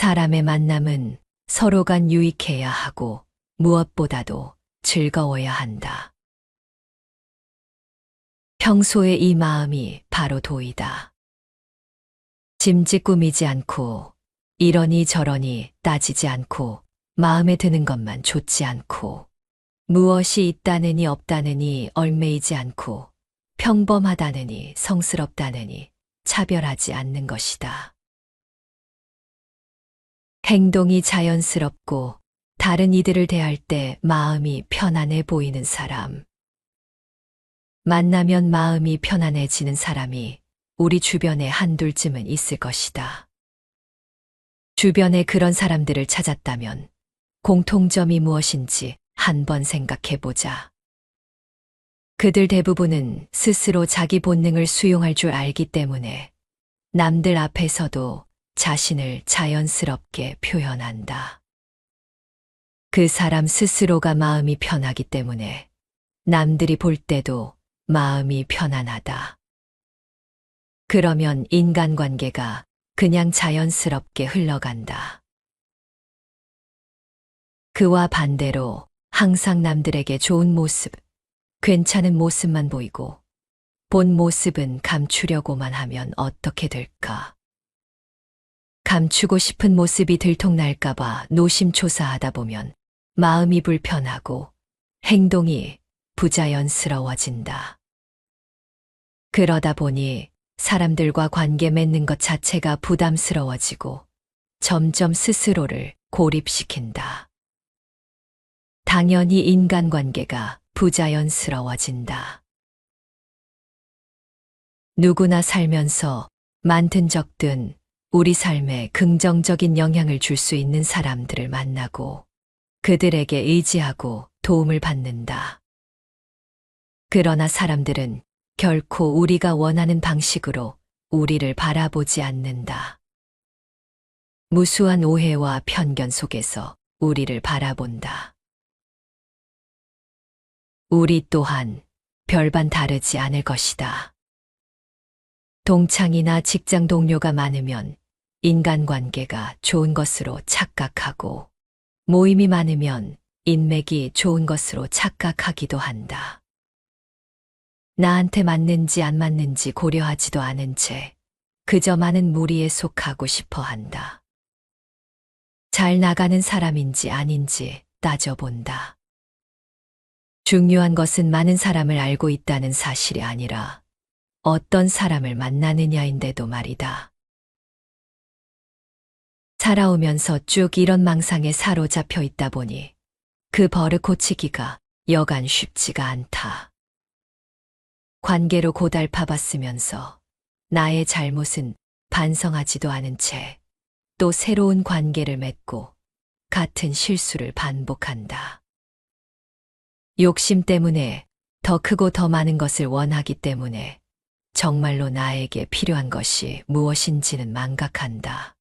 사람의 만남은 서로 간 유익해야 하고 무엇보다도 즐거워야 한다. 평소에 이 마음이 바로 도이다. 짐짓 꾸미지 않고 이러니 저러니 따지지 않고 마음에 드는 것만 좋지 않고 무엇이 있다느니 없다느니 얽매이지 않고 평범하다느니 성스럽다느니 차별하지 않는 것이다. 행동이 자연스럽고 다른 이들을 대할 때 마음이 편안해 보이는 사람. 만나면 마음이 편안해지는 사람이 우리 주변에 한둘쯤은 있을 것이다. 주변에 그런 사람들을 찾았다면 공통점이 무엇인지 한번 생각해 보자. 그들 대부분은 스스로 자기 본능을 수용할 줄 알기 때문에 남들 앞에서도 자신을 자연스럽게 표현한다. 그 사람 스스로가 마음이 편하기 때문에 남들이 볼 때도 마음이 편안하다. 그러면 인간관계가 그냥 자연스럽게 흘러간다. 그와 반대로 항상 남들에게 좋은 모습, 괜찮은 모습만 보이고 본 모습은 감추려고만 하면 어떻게 될까? 감추고 싶은 모습이 들통날까봐 노심초사하다 보면 마음이 불편하고 행동이 부자연스러워진다. 그러다 보니 사람들과 관계 맺는 것 자체가 부담스러워지고 점점 스스로를 고립시킨다. 당연히 인간관계가 부자연스러워진다. 누구나 살면서 많든 적든 우리 삶에 긍정적인 영향을 줄 수 있는 사람들을 만나고 그들에게 의지하고 도움을 받는다. 그러나 사람들은 결코 우리가 원하는 방식으로 우리를 바라보지 않는다. 무수한 오해와 편견 속에서 우리를 바라본다. 우리 또한 별반 다르지 않을 것이다. 동창이나 직장 동료가 많으면 인간관계가 좋은 것으로 착각하고 모임이 많으면 인맥이 좋은 것으로 착각하기도 한다. 나한테 맞는지 안 맞는지 고려하지도 않은 채 그저 많은 무리에 속하고 싶어 한다. 잘 나가는 사람인지 아닌지 따져본다. 중요한 것은 많은 사람을 알고 있다는 사실이 아니라 어떤 사람을 만나느냐인데도 말이다. 살아오면서 쭉 이런 망상에 사로잡혀 있다 보니 그 버릇 고치기가 여간 쉽지가 않다. 관계로 고달파봤으면서 나의 잘못은 반성하지도 않은 채 또 새로운 관계를 맺고 같은 실수를 반복한다. 욕심 때문에 더 크고 더 많은 것을 원하기 때문에 정말로 나에게 필요한 것이 무엇인지는 망각한다.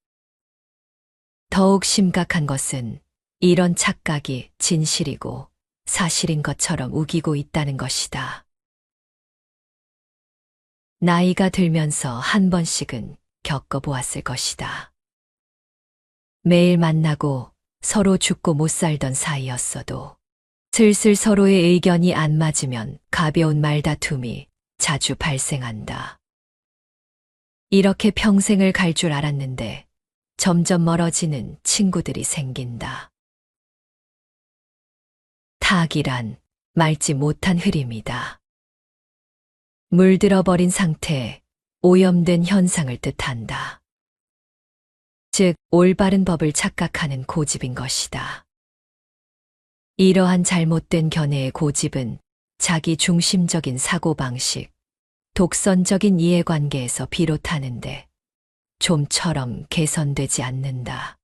더욱 심각한 것은 이런 착각이 진실이고 사실인 것처럼 우기고 있다는 것이다. 나이가 들면서 한 번씩은 겪어보았을 것이다. 매일 만나고 서로 죽고 못 살던 사이였어도 슬슬 서로의 의견이 안 맞으면 가벼운 말다툼이 자주 발생한다. 이렇게 평생을 갈 줄 알았는데 점점 멀어지는 친구들이 생긴다. 타악이란 맑지 못한 흐림이다. 물들어버린 상태, 오염된 현상을 뜻한다. 즉, 올바른 법을 착각하는 고집인 것이다. 이러한 잘못된 견해의 고집은 자기 중심적인 사고방식, 독선적인 이해관계에서 비롯하는데 좀처럼 개선되지 않는다.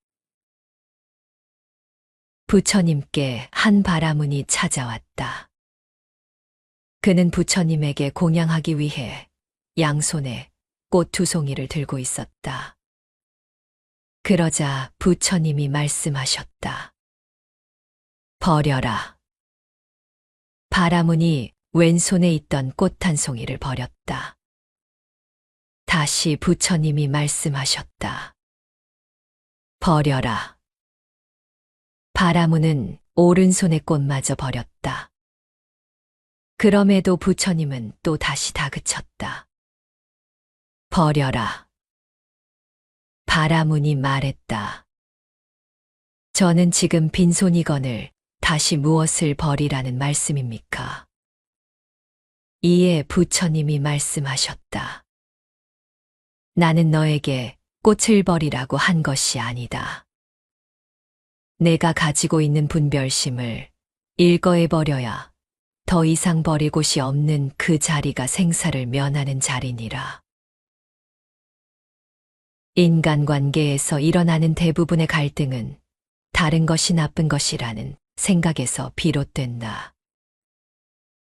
부처님께 한 바라문이 찾아왔다. 그는 부처님에게 공양하기 위해 양손에 꽃 2송이를 들고 있었다. 그러자 부처님이 말씀하셨다. 버려라. 바라문이 왼손에 있던 꽃 1송이를 버렸다. 다시 부처님이 말씀하셨다. 버려라. 바라무는 오른손의 꽃마저 버렸다. 그럼에도 부처님은 또 다시 다그쳤다. 버려라. 바라문이 말했다. 저는 지금 빈손이거늘 다시 무엇을 버리라는 말씀입니까? 이에 부처님이 말씀하셨다. 나는 너에게 꽃을 버리라고 한 것이 아니다. 내가 가지고 있는 분별심을 일거에 버려야 더 이상 버릴 곳이 없는 그 자리가 생사를 면하는 자리니라. 인간관계에서 일어나는 대부분의 갈등은 다른 것이 나쁜 것이라는 생각에서 비롯된다.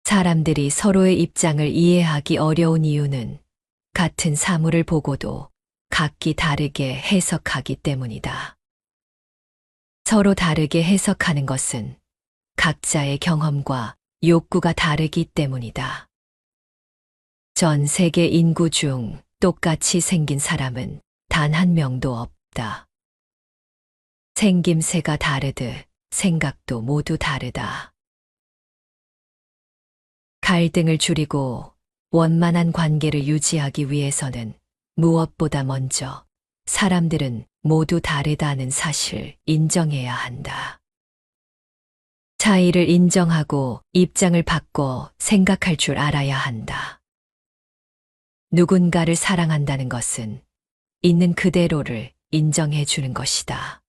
사람들이 서로의 입장을 이해하기 어려운 이유는 같은 사물을 보고도 각기 다르게 해석하기 때문이다. 서로 다르게 해석하는 것은 각자의 경험과 욕구가 다르기 때문이다. 전 세계 인구 중 똑같이 생긴 사람은 단 한 명도 없다. 생김새가 다르듯 생각도 모두 다르다. 갈등을 줄이고 원만한 관계를 유지하기 위해서는 무엇보다 먼저 사람들은 모두 다르다는 사실을 인정해야 한다. 차이를 인정하고 입장을 바꿔 생각할 줄 알아야 한다. 누군가를 사랑한다는 것은 있는 그대로를 인정해 주는 것이다.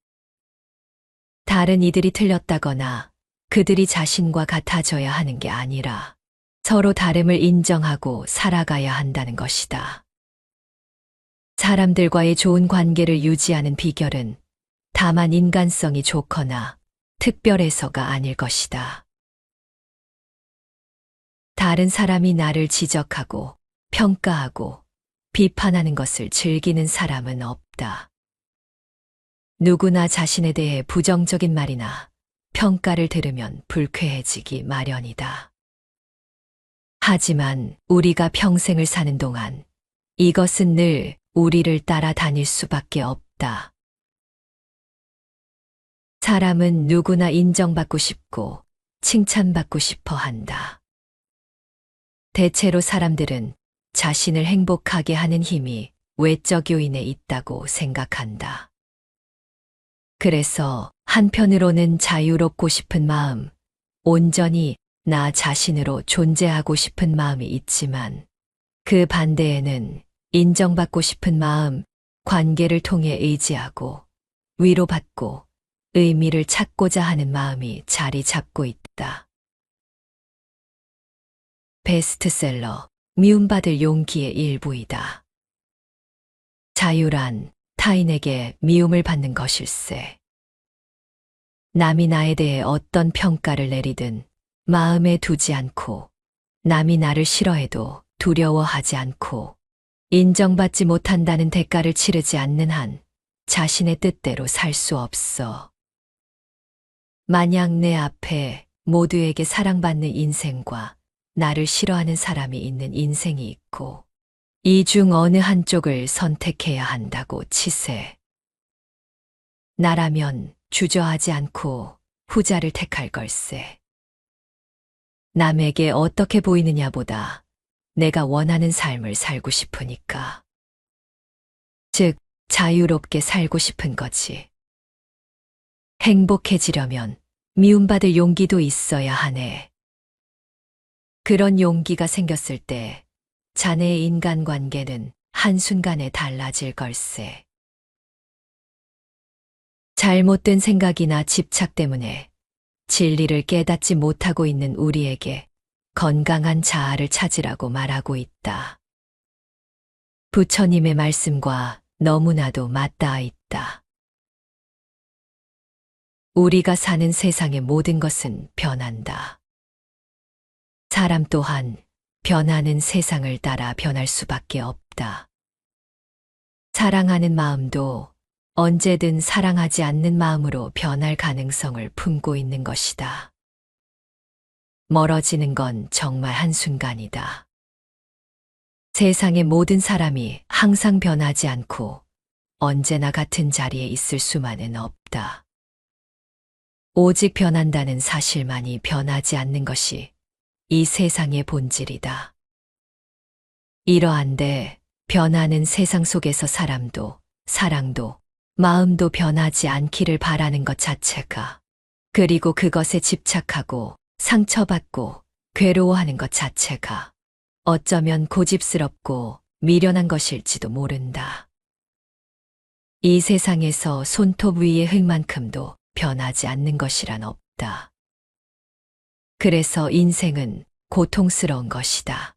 다른 이들이 틀렸다거나 그들이 자신과 같아져야 하는 게 아니라 서로 다름을 인정하고 살아가야 한다는 것이다. 사람들과의 좋은 관계를 유지하는 비결은 다만 인간성이 좋거나 특별해서가 아닐 것이다. 다른 사람이 나를 지적하고 평가하고 비판하는 것을 즐기는 사람은 없다. 누구나 자신에 대해 부정적인 말이나 평가를 들으면 불쾌해지기 마련이다. 하지만 우리가 평생을 사는 동안 이것은 늘 우리를 따라다닐 수밖에 없다. 사람은 누구나 인정받고 싶고 칭찬받고 싶어 한다. 대체로 사람들은 자신을 행복하게 하는 힘이 외적 요인에 있다고 생각한다. 그래서 한편으로는 자유롭고 싶은 마음, 온전히 나 자신으로 존재하고 싶은 마음이 있지만 그 반대에는 인정받고 싶은 마음, 관계를 통해 의지하고 위로받고 의미를 찾고자 하는 마음이 자리 잡고 있다. 베스트셀러 미움받을 용기의 일부이다. 자유란 타인에게 미움을 받는 것일세. 남이 나에 대해 어떤 평가를 내리든 마음에 두지 않고 남이 나를 싫어해도 두려워하지 않고 인정받지 못한다는 대가를 치르지 않는 한 자신의 뜻대로 살 수 없어. 만약 내 앞에 모두에게 사랑받는 인생과 나를 싫어하는 사람이 있는 인생이 있고 이 중 어느 한쪽을 선택해야 한다고 치세. 나라면 주저하지 않고 후자를 택할 걸세. 남에게 어떻게 보이느냐보다 내가 원하는 삶을 살고 싶으니까. 즉, 자유롭게 살고 싶은 거지. 행복해지려면 미움받을 용기도 있어야 하네. 그런 용기가 생겼을 때 자네의 인간관계는 한순간에 달라질 걸세. 잘못된 생각이나 집착 때문에 진리를 깨닫지 못하고 있는 우리에게 건강한 자아를 찾으라고 말하고 있다. 부처님의 말씀과 너무나도 맞닿아 있다. 우리가 사는 세상의 모든 것은 변한다. 사람 또한 변하는 세상을 따라 변할 수밖에 없다. 사랑하는 마음도 언제든 사랑하지 않는 마음으로 변할 가능성을 품고 있는 것이다. 멀어지는 건 정말 한순간이다. 세상의 모든 사람이 항상 변하지 않고 언제나 같은 자리에 있을 수만은 없다. 오직 변한다는 사실만이 변하지 않는 것이 이 세상의 본질이다. 이러한데 변하는 세상 속에서 사람도, 사랑도, 마음도 변하지 않기를 바라는 것 자체가, 그리고 그것에 집착하고 상처받고 괴로워하는 것 자체가 어쩌면 고집스럽고 미련한 것일지도 모른다. 이 세상에서 손톱 위의 흙만큼도 변하지 않는 것이란 없다. 그래서 인생은 고통스러운 것이다.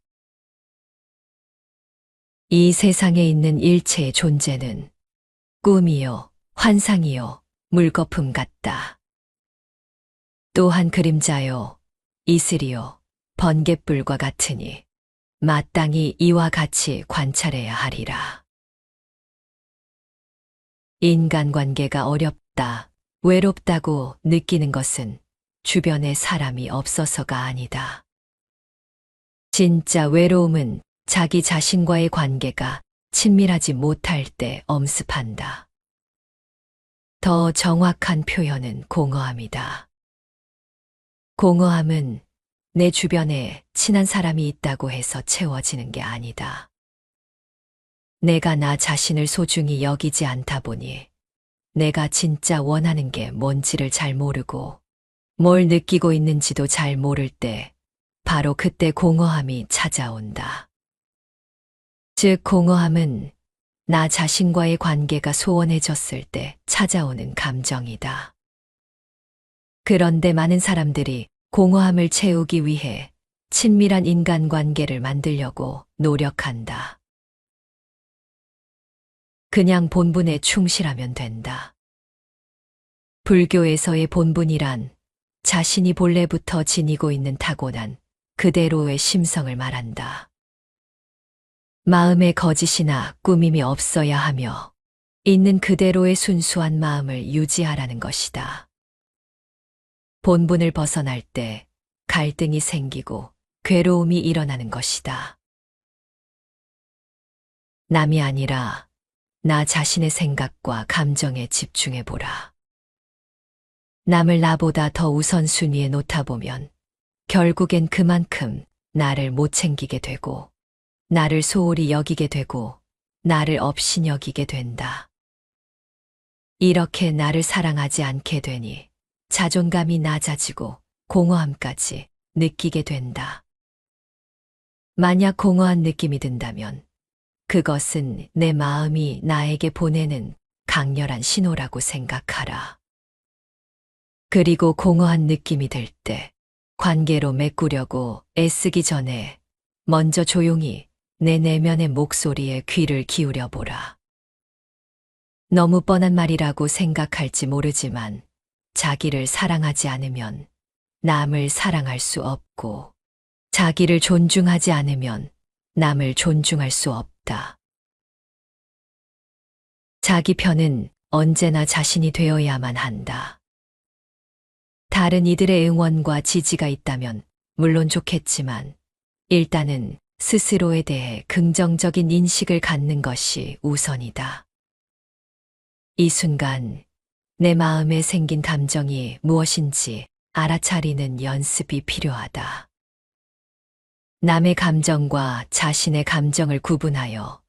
이 세상에 있는 일체의 존재는 꿈이요, 환상이요, 물거품 같다. 또한 그림자요, 이슬이요, 번갯불과 같으니 마땅히 이와 같이 관찰해야 하리라. 인간관계가 어렵다, 외롭다고 느끼는 것은 주변에 사람이 없어서가 아니다. 진짜 외로움은 자기 자신과의 관계가 친밀하지 못할 때 엄습한다. 더 정확한 표현은 공허함이다. 공허함은 내 주변에 친한 사람이 있다고 해서 채워지는 게 아니다. 내가 나 자신을 소중히 여기지 않다 보니 내가 진짜 원하는 게 뭔지를 잘 모르고 뭘 느끼고 있는지도 잘 모를 때 바로 그때 공허함이 찾아온다. 즉 공허함은 나 자신과의 관계가 소원해졌을 때 찾아오는 감정이다. 그런데 많은 사람들이 공허함을 채우기 위해 친밀한 인간관계를 만들려고 노력한다. 그냥 본분에 충실하면 된다. 불교에서의 본분이란 자신이 본래부터 지니고 있는 타고난 그대로의 심성을 말한다. 마음에 거짓이나 꾸밈이 없어야 하며 있는 그대로의 순수한 마음을 유지하라는 것이다. 본분을 벗어날 때 갈등이 생기고 괴로움이 일어나는 것이다. 남이 아니라 나 자신의 생각과 감정에 집중해보라. 남을 나보다 더 우선순위에 놓다 보면 결국엔 그만큼 나를 못 챙기게 되고 나를 소홀히 여기게 되고 나를 업신여기게 된다. 이렇게 나를 사랑하지 않게 되니 자존감이 낮아지고 공허함까지 느끼게 된다. 만약 공허한 느낌이 든다면 그것은 내 마음이 나에게 보내는 강렬한 신호라고 생각하라. 그리고 공허한 느낌이 들 때 관계로 메꾸려고 애쓰기 전에 먼저 조용히 내 내면의 목소리에 귀를 기울여 보라. 너무 뻔한 말이라고 생각할지 모르지만 자기를 사랑하지 않으면 남을 사랑할 수 없고 자기를 존중하지 않으면 남을 존중할 수 없다. 자기 편은 언제나 자신이 되어야만 한다. 다른 이들의 응원과 지지가 있다면 물론 좋겠지만 일단은 스스로에 대해 긍정적인 인식을 갖는 것이 우선이다. 이 순간 내 마음에 생긴 감정이 무엇인지 알아차리는 연습이 필요하다. 남의 감정과 자신의 감정을 구분하여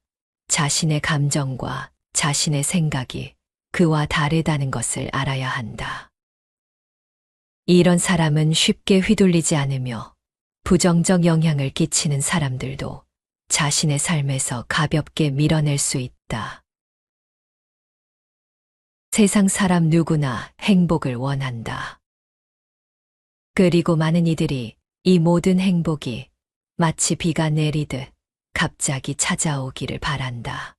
자신의 감정과 자신의 생각이 그와 다르다는 것을 알아야 한다. 이런 사람은 쉽게 휘둘리지 않으며 부정적 영향을 끼치는 사람들도 자신의 삶에서 가볍게 밀어낼 수 있다. 세상 사람 누구나 행복을 원한다. 그리고 많은 이들이 이 모든 행복이 마치 비가 내리듯 갑자기 찾아오기를 바란다.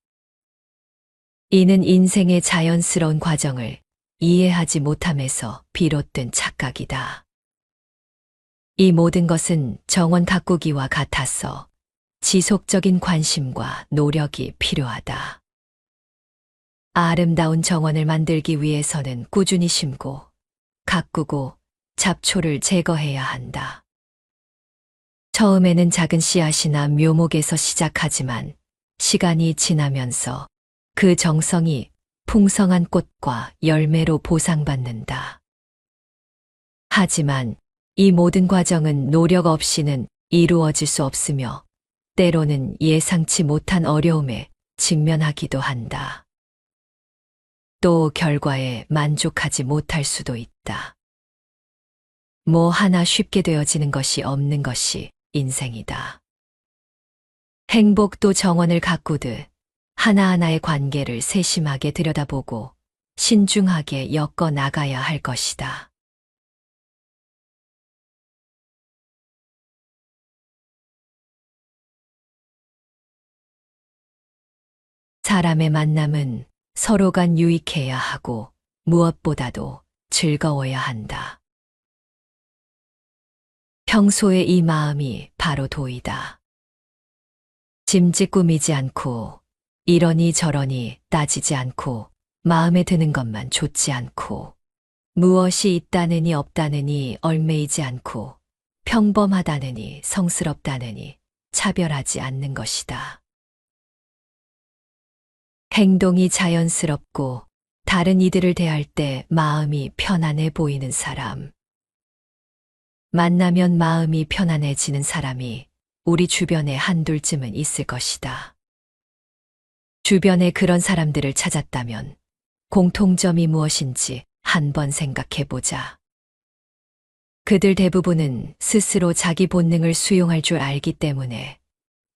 이는 인생의 자연스러운 과정을 이해하지 못함에서 비롯된 착각이다. 이 모든 것은 정원 가꾸기와 같아서 지속적인 관심과 노력이 필요하다. 아름다운 정원을 만들기 위해서는 꾸준히 심고 가꾸고 잡초를 제거해야 한다. 처음에는 작은 씨앗이나 묘목에서 시작하지만 시간이 지나면서 그 정성이 풍성한 꽃과 열매로 보상받는다. 하지만 이 모든 과정은 노력 없이는 이루어질 수 없으며 때로는 예상치 못한 어려움에 직면하기도 한다. 또 결과에 만족하지 못할 수도 있다. 뭐 하나 쉽게 되어지는 것이 없는 것이 인생이다. 행복도 정원을 가꾸듯 하나하나의 관계를 세심하게 들여다보고 신중하게 엮어 나가야 할 것이다. 사람의 만남은 서로 간 유익해야 하고 무엇보다도 즐거워야 한다. 평소에 이 마음이 바로 도이다. 짐짓 꾸미지 않고 이러니 저러니 따지지 않고 마음에 드는 것만 좋지 않고 무엇이 있다느니 없다느니 얽매이지 않고 평범하다느니 성스럽다느니 차별하지 않는 것이다. 행동이 자연스럽고 다른 이들을 대할 때 마음이 편안해 보이는 사람. 만나면 마음이 편안해지는 사람이 우리 주변에 한둘쯤은 있을 것이다. 주변에 그런 사람들을 찾았다면 공통점이 무엇인지 한번 생각해 보자. 그들 대부분은 스스로 자기 본능을 수용할 줄 알기 때문에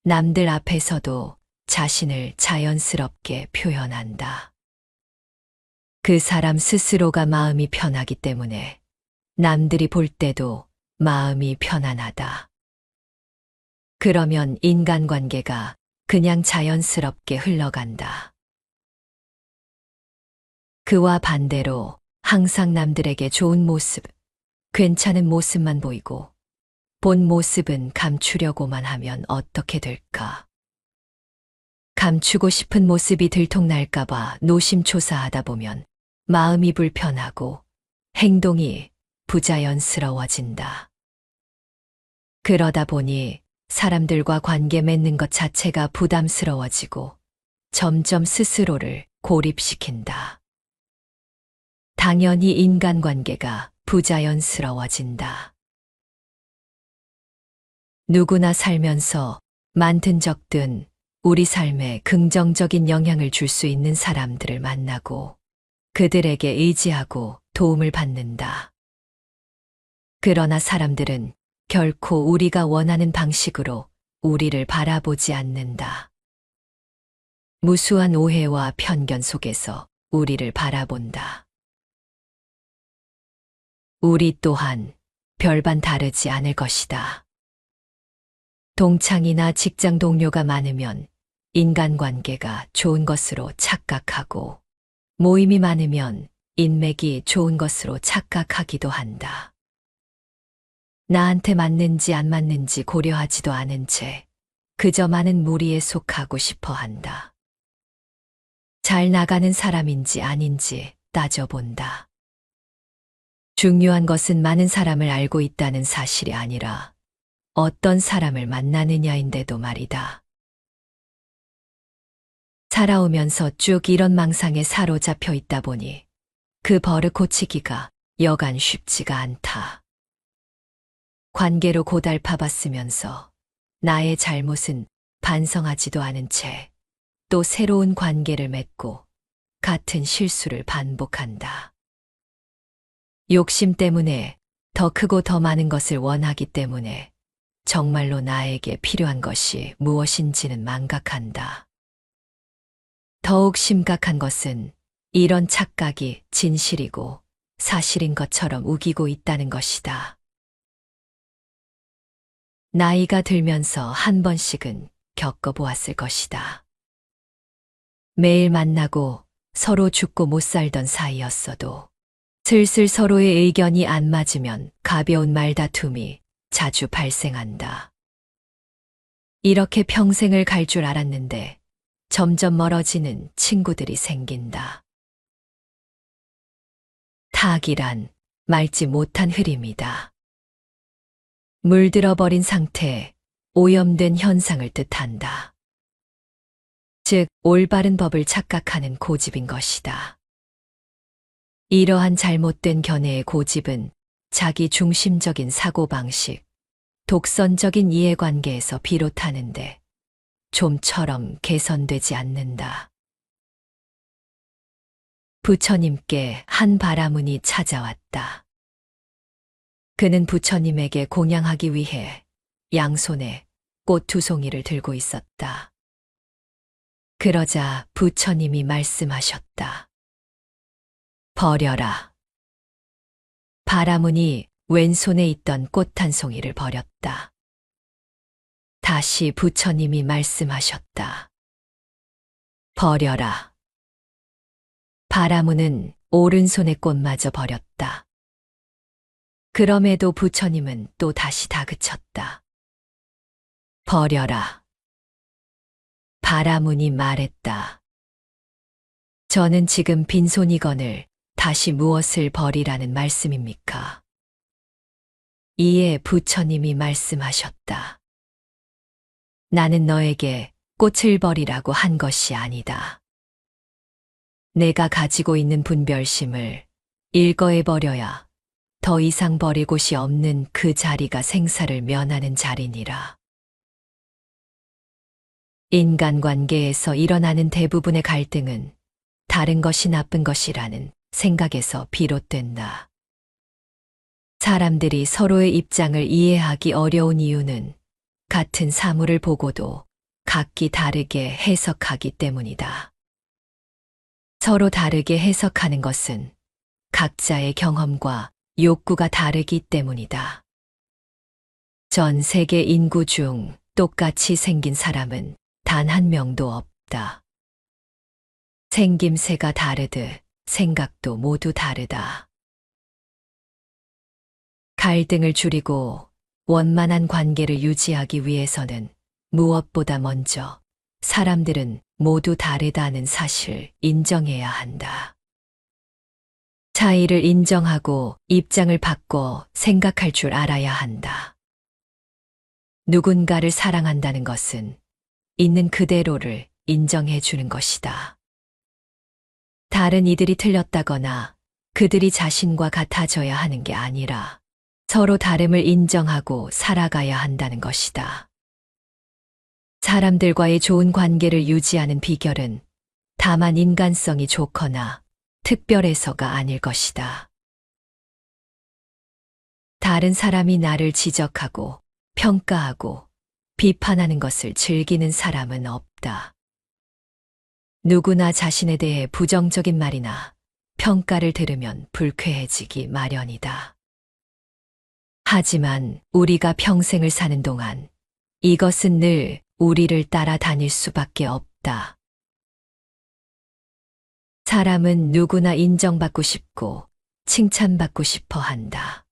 남들 앞에서도 자신을 자연스럽게 표현한다. 그 사람 스스로가 마음이 편하기 때문에 남들이 볼 때도 마음이 편안하다. 그러면 인간관계가 그냥 자연스럽게 흘러간다. 그와 반대로 항상 남들에게 좋은 모습, 괜찮은 모습만 보이고 본 모습은 감추려고만 하면 어떻게 될까? 감추고 싶은 모습이 들통날까봐 노심초사하다 보면 마음이 불편하고 행동이 부자연스러워진다. 그러다 보니 사람들과 관계 맺는 것 자체가 부담스러워지고 점점 스스로를 고립시킨다. 당연히 인간관계가 부자연스러워진다. 누구나 살면서 많든 적든 우리 삶에 긍정적인 영향을 줄 수 있는 사람들을 만나고 그들에게 의지하고 도움을 받는다. 그러나 사람들은 결코 우리가 원하는 방식으로 우리를 바라보지 않는다. 무수한 오해와 편견 속에서 우리를 바라본다. 우리 또한 별반 다르지 않을 것이다. 동창이나 직장 동료가 많으면 인간관계가 좋은 것으로 착각하고 모임이 많으면 인맥이 좋은 것으로 착각하기도 한다. 나한테 맞는지 안 맞는지 고려하지도 않은 채 그저 많은 무리에 속하고 싶어 한다. 잘 나가는 사람인지 아닌지 따져본다. 중요한 것은 많은 사람을 알고 있다는 사실이 아니라 어떤 사람을 만나느냐인데도 말이다. 살아오면서 쭉 이런 망상에 사로잡혀 있다 보니 그 버릇 고치기가 여간 쉽지가 않다. 관계로 고달파봤으면서 나의 잘못은 반성하지도 않은 채 또 새로운 관계를 맺고 같은 실수를 반복한다. 욕심 때문에 더 크고 더 많은 것을 원하기 때문에 정말로 나에게 필요한 것이 무엇인지는 망각한다. 더욱 심각한 것은 이런 착각이 진실이고 사실인 것처럼 우기고 있다는 것이다. 나이가 들면서 한 번씩은 겪어보았을 것이다. 매일 만나고 서로 죽고 못 살던 사이였어도 슬슬 서로의 의견이 안 맞으면 가벼운 말다툼이 자주 발생한다. 이렇게 평생을 갈 줄 알았는데 점점 멀어지는 친구들이 생긴다. 타악이란 맑지 못한 흐림이다. 물들어버린 상태, 오염된 현상을 뜻한다. 즉 올바른 법을 착각하는 고집인 것이다. 이러한 잘못된 견해의 고집은 자기 중심적인 사고방식, 독선적인 이해관계에서 비롯하는데 좀처럼 개선되지 않는다. 부처님께 한 바라문이 찾아왔다. 그는 부처님에게 공양하기 위해 양손에 꽃 2송이를 들고 있었다. 그러자 부처님이 말씀하셨다. 버려라. 바라문이 왼손에 있던 꽃 1송이를 버렸다. 다시 부처님이 말씀하셨다. 버려라. 바라문은 오른손의 꽃마저 버렸다. 그럼에도 부처님은 또 다시 다그쳤다. 버려라. 바라문이 말했다. 저는 지금 빈손이거늘 다시 무엇을 버리라는 말씀입니까? 이에 부처님이 말씀하셨다. 나는 너에게 꽃을 버리라고 한 것이 아니다. 내가 가지고 있는 분별심을 일거에 버려야 더 이상 버릴 곳이 없는 그 자리가 생사를 면하는 자리니라. 인간관계에서 일어나는 대부분의 갈등은 다른 것이 나쁜 것이라는 생각에서 비롯된다. 사람들이 서로의 입장을 이해하기 어려운 이유는 같은 사물을 보고도 각기 다르게 해석하기 때문이다. 서로 다르게 해석하는 것은 각자의 경험과 욕구가 다르기 때문이다. 전 세계 인구 중 똑같이 생긴 사람은 단 한 명도 없다. 생김새가 다르듯 생각도 모두 다르다. 갈등을 줄이고 원만한 관계를 유지하기 위해서는 무엇보다 먼저 사람들은 모두 다르다는 사실을 인정해야 한다. 차이를 인정하고 입장을 바꿔 생각할 줄 알아야 한다. 누군가를 사랑한다는 것은 있는 그대로를 인정해 주는 것이다. 다른 이들이 틀렸다거나 그들이 자신과 같아져야 하는 게 아니라 서로 다름을 인정하고 살아가야 한다는 것이다. 사람들과의 좋은 관계를 유지하는 비결은 다만 인간성이 좋거나 특별해서가 아닐 것이다. 다른 사람이 나를 지적하고 평가하고 비판하는 것을 즐기는 사람은 없다. 누구나 자신에 대해 부정적인 말이나 평가를 들으면 불쾌해지기 마련이다. 하지만 우리가 평생을 사는 동안 이것은 늘 우리를 따라다닐 수밖에 없다. 사람은 누구나 인정받고 싶고 칭찬받고 싶어 한다.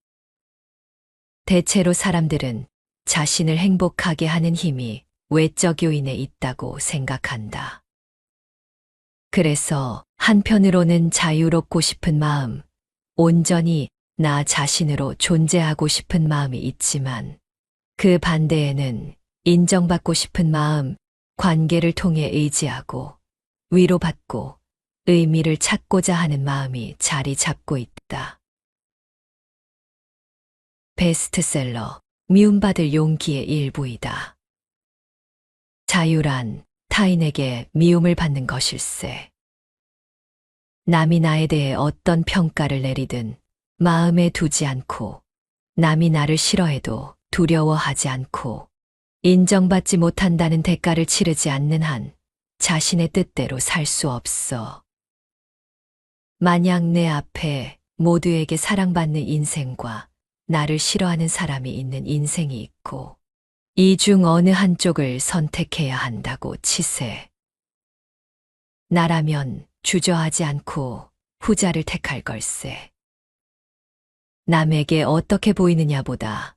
대체로 사람들은 자신을 행복하게 하는 힘이 외적 요인에 있다고 생각한다. 그래서 한편으로는 자유롭고 싶은 마음, 온전히 나 자신으로 존재하고 싶은 마음이 있지만 그 반대에는 인정받고 싶은 마음, 관계를 통해 의지하고 위로받고 의미를 찾고자 하는 마음이 자리 잡고 있다. 베스트셀러 미움받을 용기의 일부이다. 자유란 타인에게 미움을 받는 것일세. 남이 나에 대해 어떤 평가를 내리든 마음에 두지 않고 남이 나를 싫어해도 두려워하지 않고 인정받지 못한다는 대가를 치르지 않는 한 자신의 뜻대로 살 수 없어. 만약 내 앞에 모두에게 사랑받는 인생과 나를 싫어하는 사람이 있는 인생이 있고 이 중 어느 한쪽을 선택해야 한다고 치세. 나라면 주저하지 않고 후자를 택할 걸세. 남에게 어떻게 보이느냐보다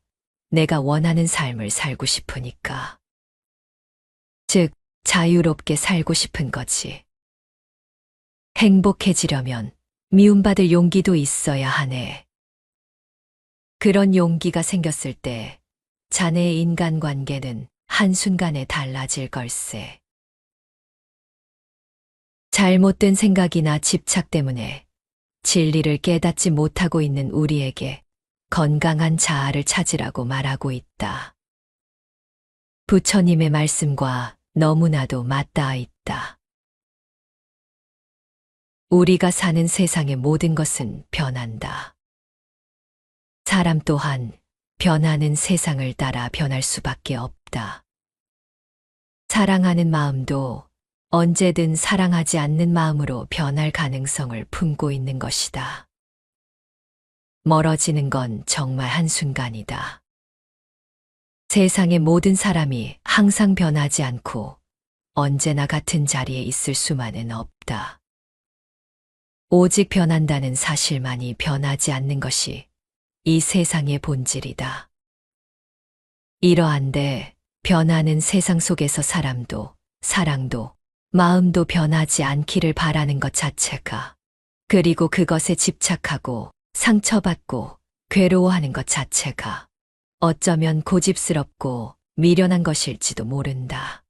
내가 원하는 삶을 살고 싶으니까. 즉, 자유롭게 살고 싶은 거지. 행복해지려면 미움받을 용기도 있어야 하네. 그런 용기가 생겼을 때 자네의 인간관계는 한순간에 달라질 걸세. 잘못된 생각이나 집착 때문에 진리를 깨닫지 못하고 있는 우리에게 건강한 자아를 찾으라고 말하고 있다. 부처님의 말씀과 너무나도 맞닿아 있다. 우리가 사는 세상의 모든 것은 변한다. 사람 또한 변하는 세상을 따라 변할 수밖에 없다. 사랑하는 마음도 언제든 사랑하지 않는 마음으로 변할 가능성을 품고 있는 것이다. 멀어지는 건 정말 한순간이다. 세상의 모든 사람이 항상 변하지 않고 언제나 같은 자리에 있을 수만은 없다. 오직 변한다는 사실만이 변하지 않는 것이 이 세상의 본질이다. 이러한데 변하는 세상 속에서 사람도, 사랑도, 마음도 변하지 않기를 바라는 것 자체가, 그리고 그것에 집착하고 상처받고 괴로워하는 것 자체가 어쩌면 고집스럽고 미련한 것일지도 모른다.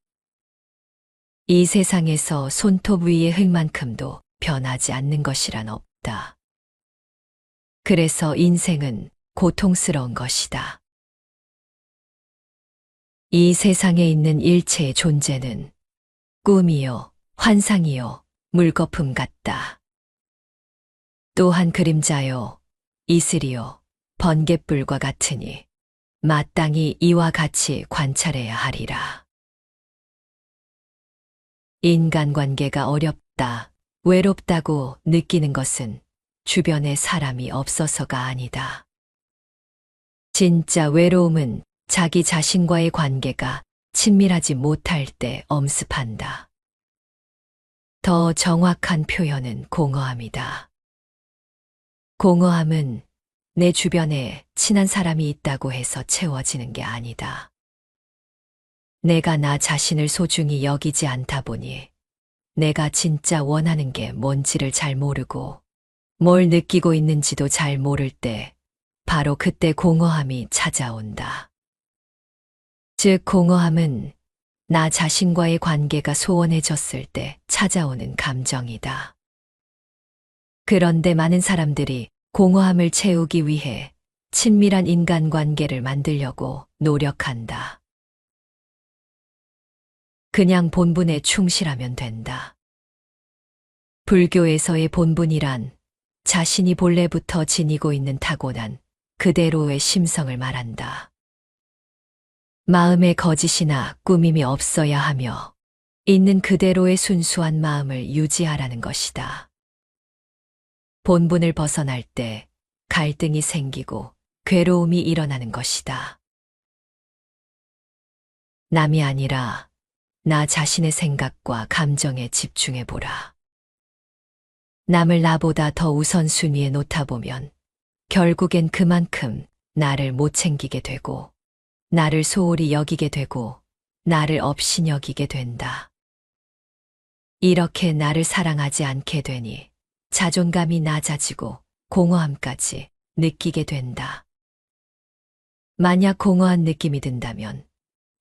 이 세상에서 손톱 위의 흙만큼도 변하지 않는 것이란 없다. 그래서 인생은 고통스러운 것이다. 이 세상에 있는 일체의 존재는 꿈이요, 환상이요, 물거품 같다. 또한 그림자요, 이슬이요, 번갯불과 같으니 마땅히 이와 같이 관찰해야 하리라. 인간관계가 어렵다, 외롭다고 느끼는 것은 주변에 사람이 없어서가 아니다. 진짜 외로움은 자기 자신과의 관계가 친밀하지 못할 때 엄습한다. 더 정확한 표현은 공허함이다. 공허함은 내 주변에 친한 사람이 있다고 해서 채워지는 게 아니다. 내가 나 자신을 소중히 여기지 않다 보니 내가 진짜 원하는 게 뭔지를 잘 모르고 뭘 느끼고 있는지도 잘 모를 때 바로 그때 공허함이 찾아온다. 즉 공허함은 나 자신과의 관계가 소원해졌을 때 찾아오는 감정이다. 그런데 많은 사람들이 공허함을 채우기 위해 친밀한 인간관계를 만들려고 노력한다. 그냥 본분에 충실하면 된다. 불교에서의 본분이란 자신이 본래부터 지니고 있는 타고난 그대로의 심성을 말한다. 마음에 거짓이나 꾸밈이 없어야 하며 있는 그대로의 순수한 마음을 유지하라는 것이다. 본분을 벗어날 때 갈등이 생기고 괴로움이 일어나는 것이다. 남이 아니라 나 자신의 생각과 감정에 집중해보라. 남을 나보다 더 우선순위에 놓다 보면 결국엔 그만큼 나를 못 챙기게 되고 나를 소홀히 여기게 되고 나를 업신여기게 된다. 이렇게 나를 사랑하지 않게 되니 자존감이 낮아지고 공허함까지 느끼게 된다. 만약 공허한 느낌이 든다면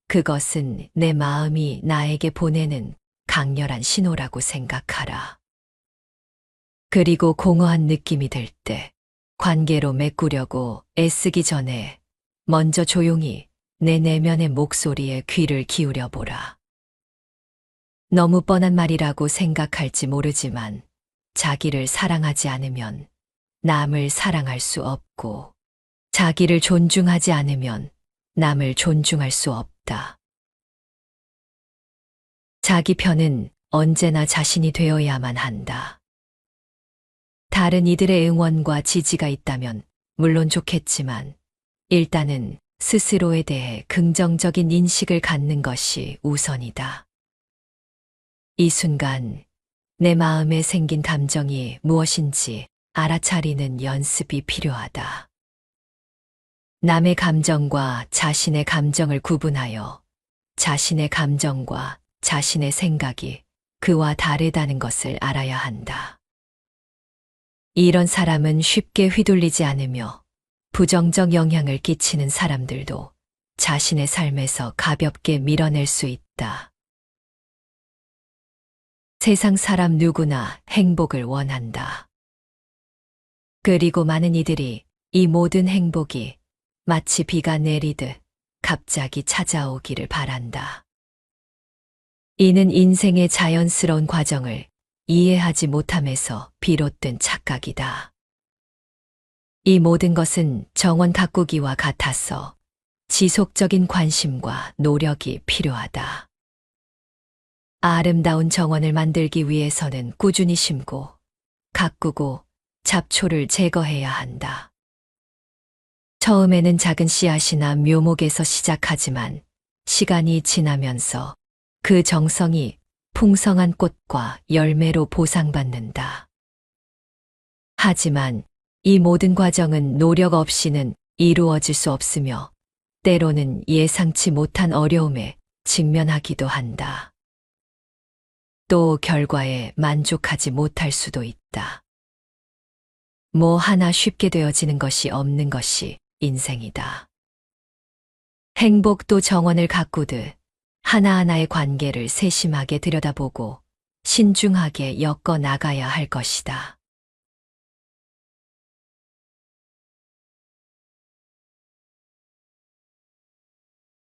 그것은 내 마음이 나에게 보내는 강렬한 신호라고 생각하라. 그리고 공허한 느낌이 들 때 관계로 메꾸려고 애쓰기 전에 먼저 조용히 내 내면의 목소리에 귀를 기울여 보라. 너무 뻔한 말이라고 생각할지 모르지만 자기를 사랑하지 않으면 남을 사랑할 수 없고 자기를 존중하지 않으면 남을 존중할 수 없다. 자기 편은 언제나 자신이 되어야만 한다. 다른 이들의 응원과 지지가 있다면 물론 좋겠지만 일단은 스스로에 대해 긍정적인 인식을 갖는 것이 우선이다. 이 순간 내 마음에 생긴 감정이 무엇인지 알아차리는 연습이 필요하다. 남의 감정과 자신의 감정을 구분하여 자신의 감정과 자신의 생각이 그와 다르다는 것을 알아야 한다. 이런 사람은 쉽게 휘둘리지 않으며 부정적 영향을 끼치는 사람들도 자신의 삶에서 가볍게 밀어낼 수 있다. 세상 사람 누구나 행복을 원한다. 그리고 많은 이들이 이 모든 행복이 마치 비가 내리듯 갑자기 찾아오기를 바란다. 이는 인생의 자연스러운 과정을 이해하지 못함에서 비롯된 착각이다. 이 모든 것은 정원 가꾸기와 같아서 지속적인 관심과 노력이 필요하다. 아름다운 정원을 만들기 위해서는 꾸준히 심고, 가꾸고, 잡초를 제거해야 한다. 처음에는 작은 씨앗이나 묘목에서 시작하지만 시간이 지나면서 그 정성이 풍성한 꽃과 열매로 보상받는다. 하지만 이 모든 과정은 노력 없이는 이루어질 수 없으며 때로는 예상치 못한 어려움에 직면하기도 한다. 또 결과에 만족하지 못할 수도 있다. 뭐 하나 쉽게 되어지는 것이 없는 것이 인생이다. 행복도 정원을 가꾸듯 하나하나의 관계를 세심하게 들여다보고 신중하게 엮어 나가야 할 것이다.